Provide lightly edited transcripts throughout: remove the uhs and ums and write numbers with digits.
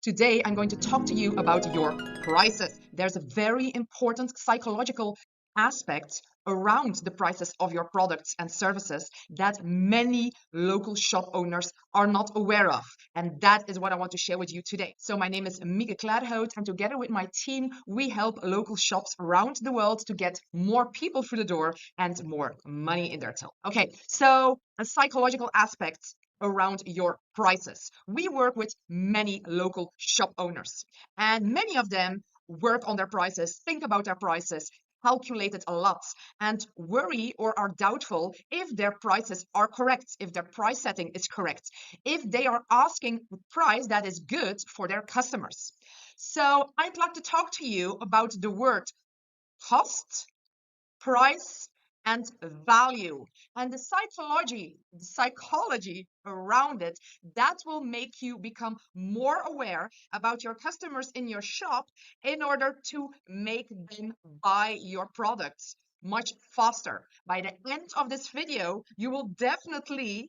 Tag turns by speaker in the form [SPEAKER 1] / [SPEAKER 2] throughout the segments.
[SPEAKER 1] Today, I'm going to talk to you about your prices. There's a very important psychological aspect around the prices of your products and services that many local shop owners are not aware of. And that is what I want to share with you today. So my name is Mieke Klaarhout, and together with my team, we help local shops around the world to get more people through the door and more money in their till. Okay, so a psychological aspect around your prices. We work with many local shop owners, and many of them work on their prices, think about their prices, calculate it a lot, and worry or are doubtful if their prices are correct, if their price setting is correct, if they are asking a price that is good for their customers. So I'd like to talk to you about the word cost, price, and value, and the psychology around it that will make you become more aware about your customers in your shop in order to make them buy your products much faster. By the end of this video, you will definitely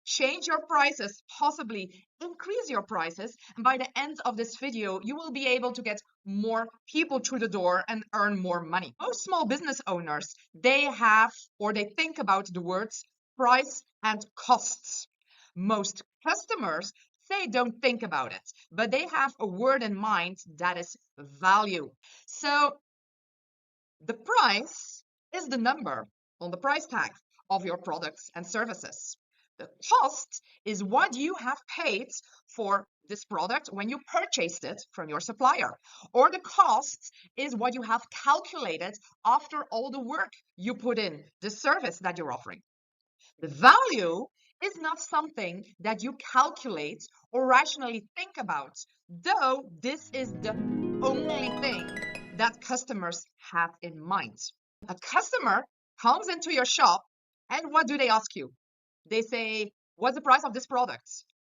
[SPEAKER 1] change your prices, possibly increase your prices, and by the end of this video, you will be able to get more people through the door and earn more money. Most small business owners, they have or they think about the words price and costs. Most customers, they don't think about it, but they have a word in mind that is value. So the price is the number on the price tag of your products and services. The cost is what you have paid for this product when you purchased it from your supplier. Or the cost is what you have calculated after all the work you put in, the service that you're offering. The value is not something that you calculate or rationally think about, though this is the only thing that customers have in mind. A customer comes into your shop, and what do they ask you? They say, what's the price of this product?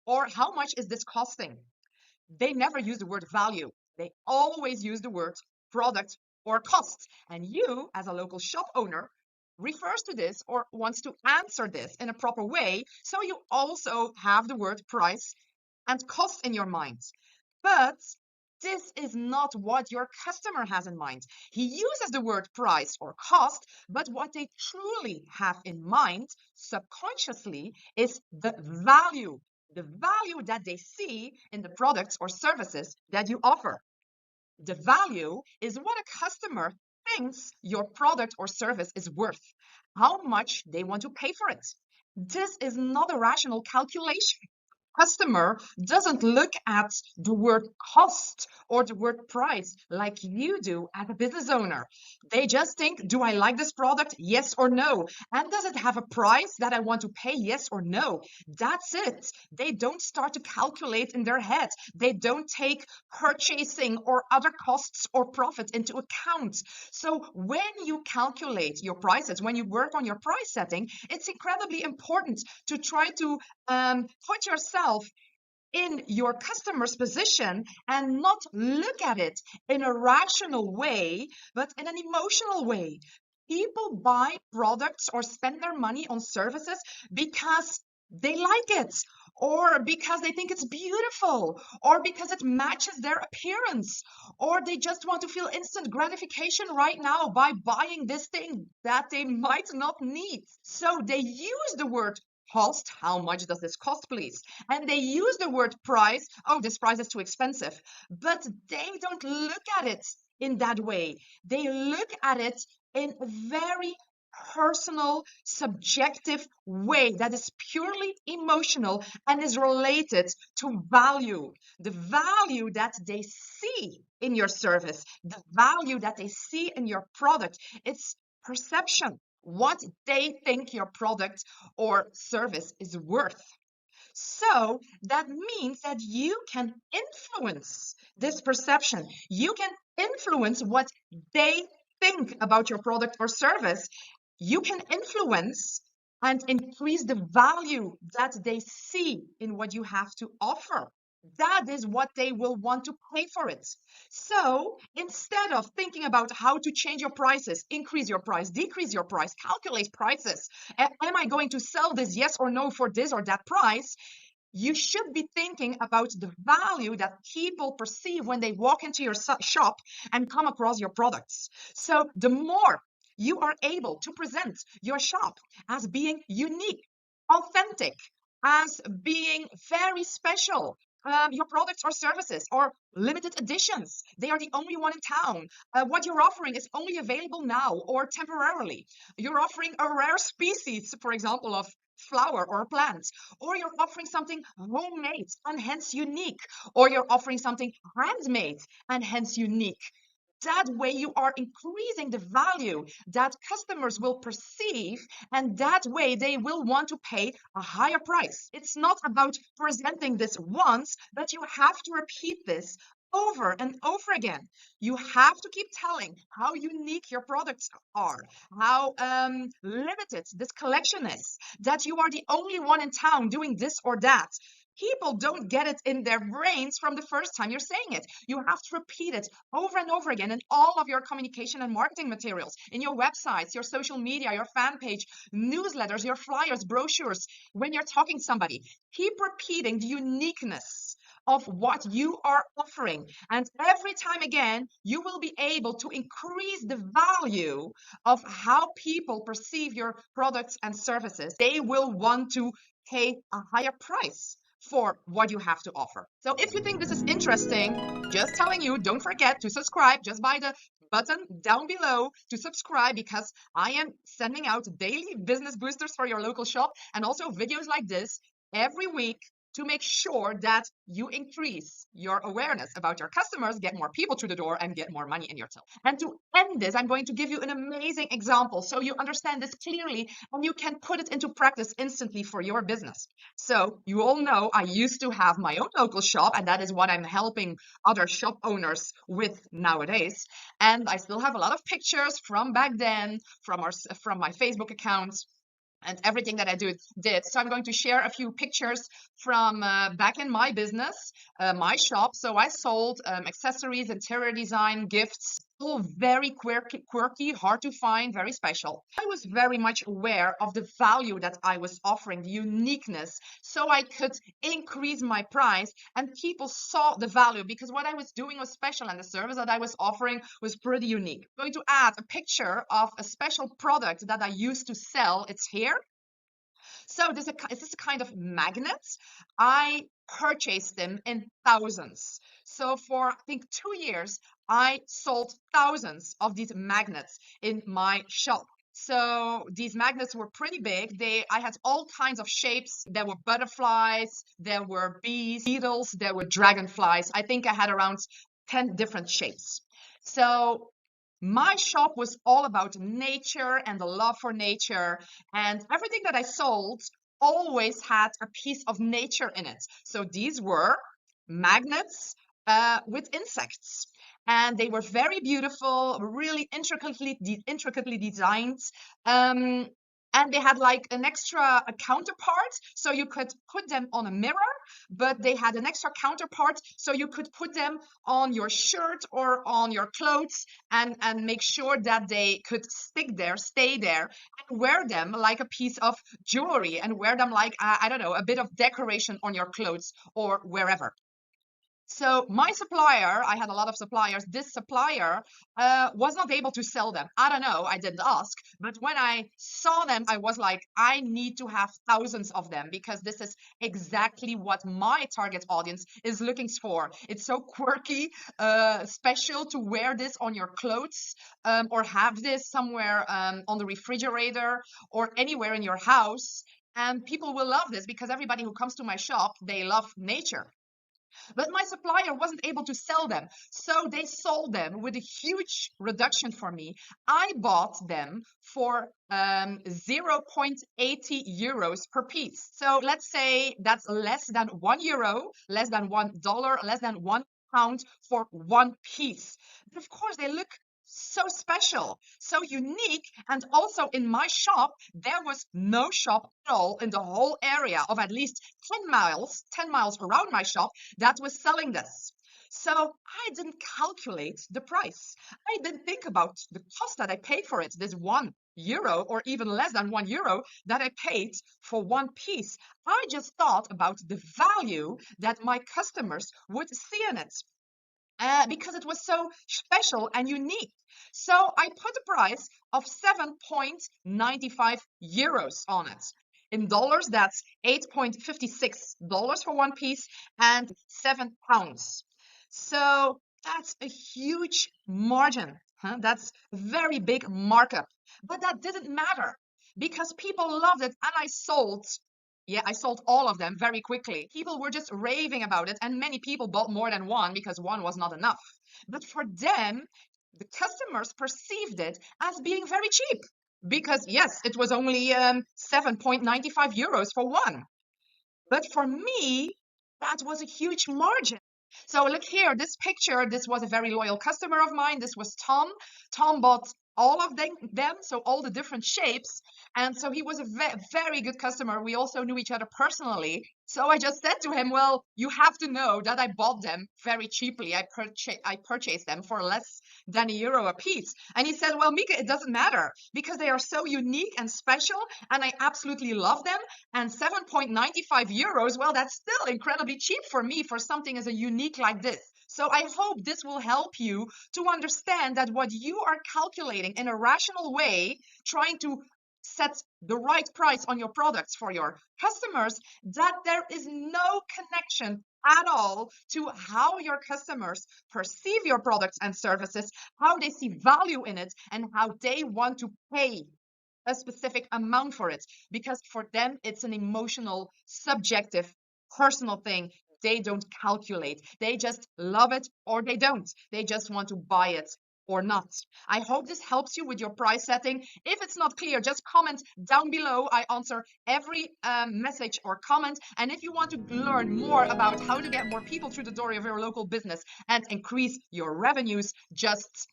[SPEAKER 1] Or how much is this costing? They never use the word value. They always use the word product or cost. And you, as a local shop owner, refers to this or wants to answer this in a proper way. So you also have the word price and cost in your mind. But this is not what your customer has in mind. He uses the word price or cost, but what they truly have in mind subconsciously is the value that they see in the products or services that you offer. The value is what a customer thinks your product or service is worth, how much they want to pay for it. This is not a rational calculation. Customer doesn't look at the word cost or the word price like you do as a business owner. They just think, do I like this product? Yes or no. And does it have a price that I want to pay? Yes or no. That's it. They don't start to calculate in their head. They don't take purchasing or other costs or profit into account. So when you calculate your prices, when you work on your price setting, it's incredibly important to try to put yourself in your customer's position and not look at it in a rational way, but in an emotional way. People buy products or spend their money on services because they like it, or because they think it's beautiful, or because it matches their appearance, or they just want to feel instant gratification right now by buying this thing that they might not need. So they use the word cost. How much does this cost, please? And they use the word price. Oh, this price is too expensive. But they don't look at it in that way. They look at it in a very personal, subjective way that is purely emotional and is related to value. The value that they see in your service, the value that they see in your product. It's perception, what they think your product or service is worth. So that means that you can influence this perception. You can influence what they think about your product or service. You can influence and increase the value that they see in what you have to offer. That is what they will want to pay for it. So instead of thinking about how to change your prices, increase your price, decrease your price, calculate prices, am I going to sell this yes or no for this or that price? You should be thinking about the value that people perceive when they walk into your shop and come across your products. So the more you are able to present your shop as being unique, authentic, as being very special, your products or services or limited editions, they are the only one in town. What you're offering is only available now or temporarily. You're offering a rare species, for example, of flower or plant, or you're offering something homemade and hence unique, or you're offering something handmade and hence unique. That way you are increasing the value that customers will perceive, and that way they will want to pay a higher price. It's not about presenting this once, but you have to repeat this over and over again. You have to keep telling how unique your products are, how limited this collection is, that you are the only one in town doing this or that. People don't get it in their brains from the first time you're saying it. You have to repeat it over and over again in all of your communication and marketing materials, in your websites, your social media, your fan page, newsletters, your flyers, brochures. When you're talking to somebody, keep repeating the uniqueness of what you are offering. And every time again, you will be able to increase the value of how people perceive your products and services. They will want to pay a higher price for what you have to offer. So if you think this is interesting, just telling you, don't forget to subscribe just by the button down below to subscribe, because I am sending out daily business boosters for your local shop and also videos like this every week to make sure that you increase your awareness about your customers, get more people through the door, and get more money in your till. And to end this, I'm going to give you an amazing example so you understand this clearly and you can put it into practice instantly for your business. So you all know I used to have my own local shop, and that is what I'm helping other shop owners with nowadays. And I still have a lot of pictures from back then, from my Facebook account and everything that I did. So I'm going to share a few pictures from back in my business, my shop. So I sold accessories, interior design, gifts, all very quirky, hard to find, very special. I was very much aware of the value that I was offering, the uniqueness, so I could increase my price and people saw the value because what I was doing was special and the service that I was offering was pretty unique. I'm going to add a picture of a special product that I used to sell. It's here. So this is a kind of magnet. I purchased them in thousands. So for I think 2 years, I sold thousands of these magnets in my shop. So these magnets were pretty big. I had all kinds of shapes. There were butterflies, there were bees, beetles, there were dragonflies. I think I had around 10 different shapes. So my shop was all about nature and the love for nature, and everything that I sold always had a piece of nature in it. So these were magnets with insects, and they were very beautiful, really intricately designed. And they had like an extra counterpart, so you could put them on a mirror, but they had an extra counterpart, so you could put them on your shirt or on your clothes and make sure that they could stick there, stay there, and wear them like a piece of jewelry and wear them like, I don't know, a bit of decoration on your clothes or wherever. So my supplier, I had a lot of suppliers. This supplier was not able to sell them. I don't know. I didn't ask. But when I saw them, I was like, I need to have thousands of them because this is exactly what my target audience is looking for. It's so quirky, special to wear this on your clothes or have this somewhere on the refrigerator or anywhere in your house. And people will love this because everybody who comes to my shop, they love nature. But my supplier wasn't able to sell them, so they sold them with a huge reduction for me. I bought them for 0.80 euros per piece. So let's say that's less than €1, less than $1, less than £1 for one piece. But of course, they look so special, so unique. And also in my shop, there was no shop at all in the whole area of at least 10 miles around my shop that was selling this. So I didn't calculate the price. I didn't think about the cost that I paid for it, this one euro or even less than €1 that I paid for one piece. I just thought about the value that my customers would see in it. Because it was so special and unique. So I put a price of 7.95 euros on it. In dollars, that's $8.56 for one piece and £7. So that's a huge margin. Huh? That's a very big markup. But that didn't matter because people loved it and I sold. Yeah, I sold all of them very quickly. People were just raving about it, and many people bought more than one because one was not enough. But for them, the customers perceived it as being very cheap because, yes, it was only 7.95 euros for one. But for me, that was a huge margin. So look here, this picture, this was a very loyal customer of mine. This was Tom. Tom bought all of them, so all the different shapes. And so he was a very good customer. We also knew each other personally. So I just said to him, well, you have to know that I bought them very cheaply. I purchased them for less than €1 a piece. And he said, well, Mika, it doesn't matter because they are so unique and special and I absolutely love them. And 7.95 euros, well, that's still incredibly cheap for me for something as a unique like this. So I hope this will help you to understand that what you are calculating in a rational way, trying to set the right price on your products for your customers, that there is no connection at all to how your customers perceive your products and services, how they see value in it, and how they want to pay a specific amount for it. Because for them, it's an emotional, subjective, personal thing. They don't calculate. They just love it or they don't. They just want to buy it or not. I hope this helps you with your price setting. If it's not clear, just comment down below. I answer every message or comment. And if you want to learn more about how to get more people through the door of your local business and increase your revenues, just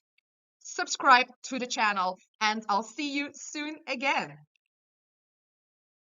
[SPEAKER 1] subscribe to the channel and I'll see you soon again.